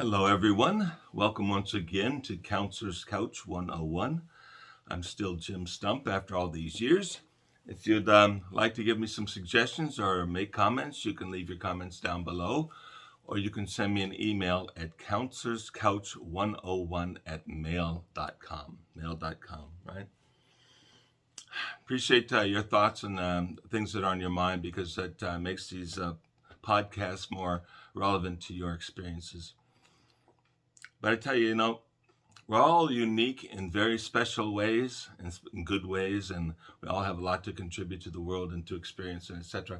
Hello, everyone. Welcome once again to Counselor's Couch 101. I'm still Jim Stump after all these years. If you'd like to give me some suggestions or make comments, you can leave your comments down below, or you can send me an email at counselorscouch101 at mail.com. Mail.com, right? Appreciate your thoughts and things that are on your mind because that makes these podcasts more relevant to your experiences. But I tell you, we're all unique in very special ways and in good ways, and we all have a lot to contribute to the world and to experience, and etc.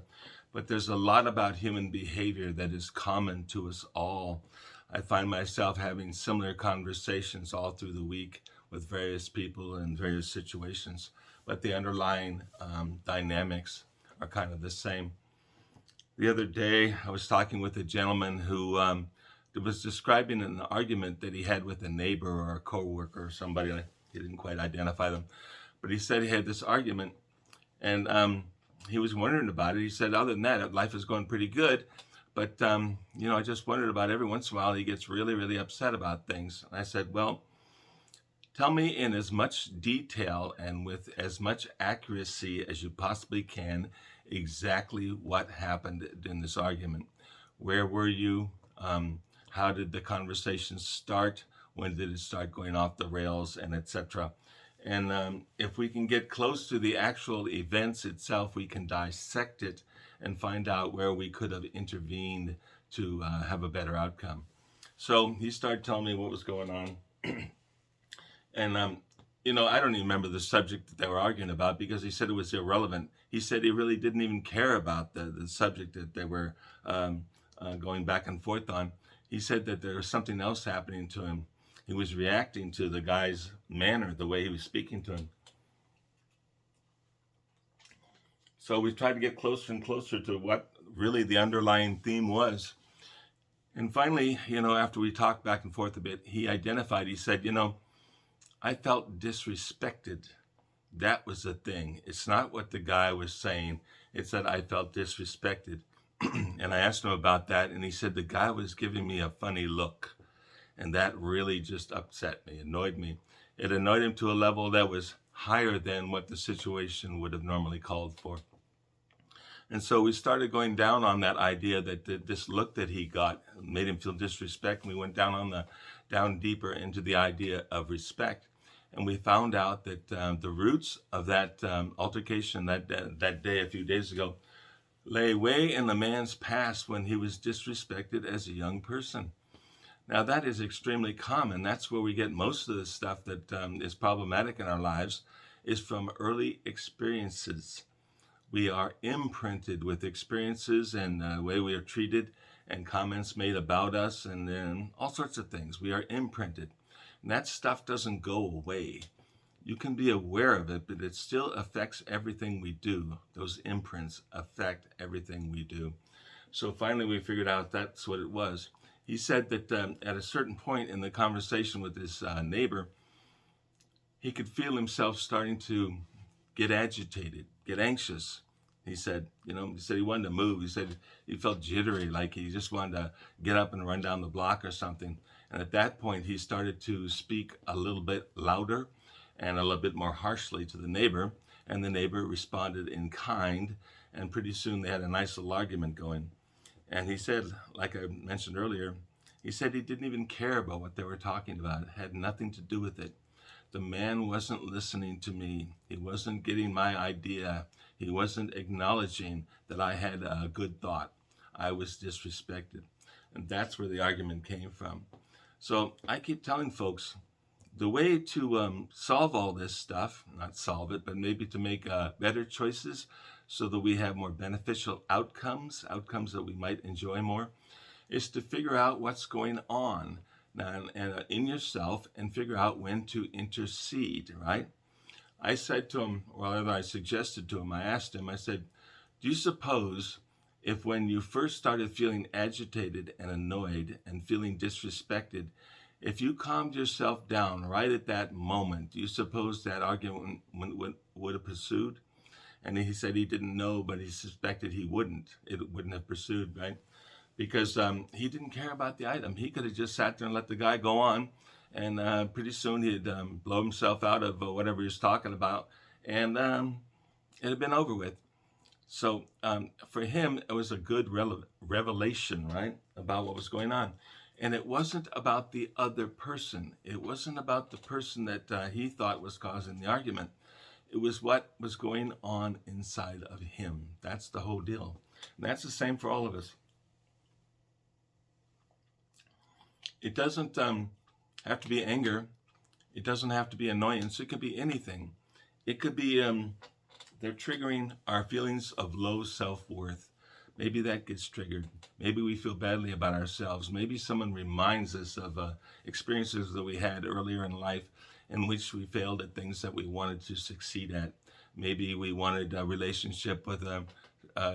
But there's a lot about human behavior that is common to us all. I find myself having similar conversations all through the week with various people in various situations, but the underlying dynamics are kind of the same. The other day, I was talking with a gentleman who was describing an argument that he had with a neighbor or a coworker or somebody. He didn't quite identify them, but he said he had this argument, and he was wondering about it. He said, other than that, life is going pretty good, but I just wondered about every once in a while he gets really, really upset about things. And I said, well, tell me in as much detail and with as much accuracy as you possibly can exactly what happened in this argument. Where were you? How did the conversation start? When did it start going off the rails, and etc.? And if we can get close to the actual events itself, we can dissect it and find out where we could have intervened to have a better outcome. So he started telling me what was going on. And I don't even remember the subject that they were arguing about because he said it was irrelevant. He said he really didn't even care about the subject that they were going back and forth on. He said that there was something else happening to him. He was reacting to the guy's manner, the way he was speaking to him. So we tried to get closer and closer to what really the underlying theme was. And finally, after we talked back and forth a bit, he identified, he said, I felt disrespected. That was the thing. It's not what the guy was saying. It's that I felt disrespected. And I asked him about that, and he said the guy was giving me a funny look. And that really just upset me, annoyed me. It annoyed him to a level that was higher than what the situation would have normally called for. And so we started going down on that idea that this look that he got made him feel disrespect. And we went down deeper into the idea of respect. And we found out that the roots of that altercation that day, a few days ago, lay way in the man's past when he was disrespected as a young person. Now, that is extremely common. That's where we get most of the stuff that is problematic in our lives, is from early experiences. We are imprinted with experiences and the way we are treated and comments made about us and all sorts of things. We are imprinted. And that stuff doesn't go away. You can be aware of it, but it still affects everything we do. Those imprints affect everything we do. So finally we figured out that's what it was. He said that at a certain point in the conversation with his neighbor, he could feel himself starting to get agitated, get anxious. He said he wanted to move. He said he felt jittery, like he just wanted to get up and run down the block or something. And at that point, he started to speak a little bit louder and a little bit more harshly to the neighbor. And the neighbor responded in kind. And pretty soon they had a nice little argument going. And he said, like I mentioned earlier, he said he didn't even care about what they were talking about. It had nothing to do with it. The man wasn't listening to me. He wasn't getting my idea. He wasn't acknowledging that I had a good thought. I was disrespected. And that's where the argument came from. So I keep telling folks, the way to solve all this stuff, not solve it, but maybe to make better choices so that we have more beneficial outcomes that we might enjoy more, is to figure out what's going on now, and in yourself, and figure out when to intercede, right? I said to him, or rather I suggested to him, I asked him, I said, do you suppose if when you first started feeling agitated and annoyed and feeling disrespected, if you calmed yourself down right at that moment, do you suppose that argument would have pursued? And he said he didn't know, but he suspected he wouldn't. It wouldn't have pursued, right? because he didn't care about the item. He could have just sat there and let the guy go on, and pretty soon he'd blow himself out of whatever he was talking about, and it had been over with. So for him, it was a good revelation, right, about what was going on. And it wasn't about the other person. It wasn't about the person that he thought was causing the argument. It was what was going on inside of him. That's the whole deal. And that's the same for all of us. It doesn't have to be anger. It doesn't have to be annoyance. It could be anything. It could be they're triggering our feelings of low self-worth. Maybe that gets triggered. Maybe we feel badly about ourselves. Maybe someone reminds us of experiences that we had earlier in life in which we failed at things that we wanted to succeed at. Maybe we wanted a relationship with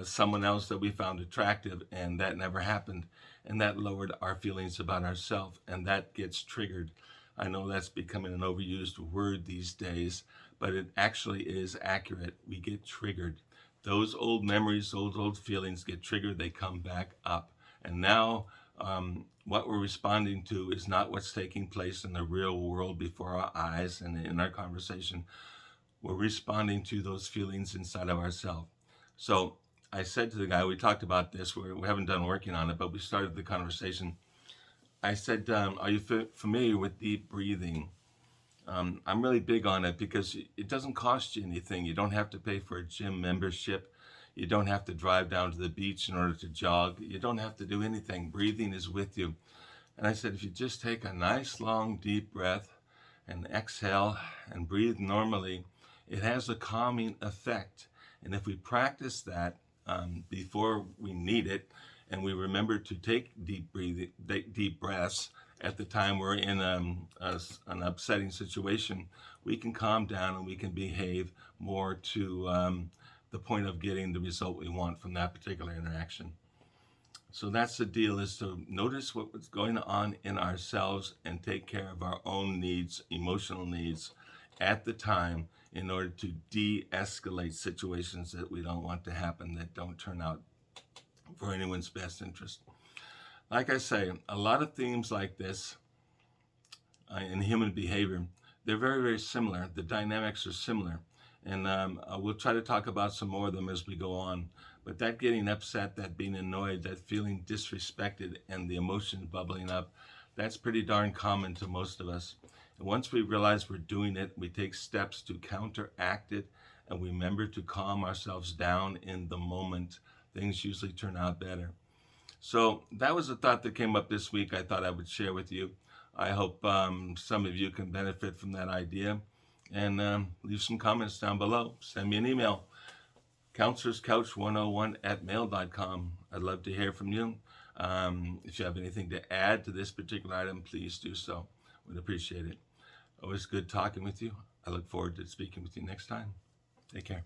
someone else that we found attractive, and that never happened. And that lowered our feelings about ourselves, and that gets triggered. I know that's becoming an overused word these days, but it actually is accurate. We get triggered. Those old memories, those old feelings get triggered, they come back up. And now what we're responding to is not what's taking place in the real world before our eyes and in our conversation. We're responding to those feelings inside of ourselves. So I said to the guy, we talked about this, we haven't done working on it, but we started the conversation. I said, are you familiar with deep breathing? I'm really big on it because it doesn't cost you anything. You don't have to pay for a gym membership. You don't have to drive down to the beach in order to jog. You don't have to do anything. Breathing is with you. And I said, if you just take a nice, long, deep breath and exhale and breathe normally, it has a calming effect. And if we practice that before we need it, and we remember to take deep breaths at the time we're in an upsetting situation, we can calm down and we can behave more to the point of getting the result we want from that particular interaction. So that's the deal, is to notice what's going on in ourselves and take care of our own needs, emotional needs, at the time in order to de-escalate situations that we don't want to happen, that don't turn out for anyone's best interest. Like I say, a lot of themes like this in human behavior, they're very, very similar. The dynamics are similar. And we'll try to talk about some more of them as we go on. But that getting upset, that being annoyed, that feeling disrespected, and the emotions bubbling up, that's pretty darn common to most of us. And once we realize we're doing it, we take steps to counteract it, and we remember to calm ourselves down in the moment. Things usually turn out better. So that was a thought that came up this week I thought I would share with you. I hope some of you can benefit from that idea. And leave some comments down below. Send me an email, counselorscouch101@mail.com. I'd love to hear from you. If you have anything to add to this particular item, please do so. We'd appreciate it. Always good talking with you. I look forward to speaking with you next time. Take care.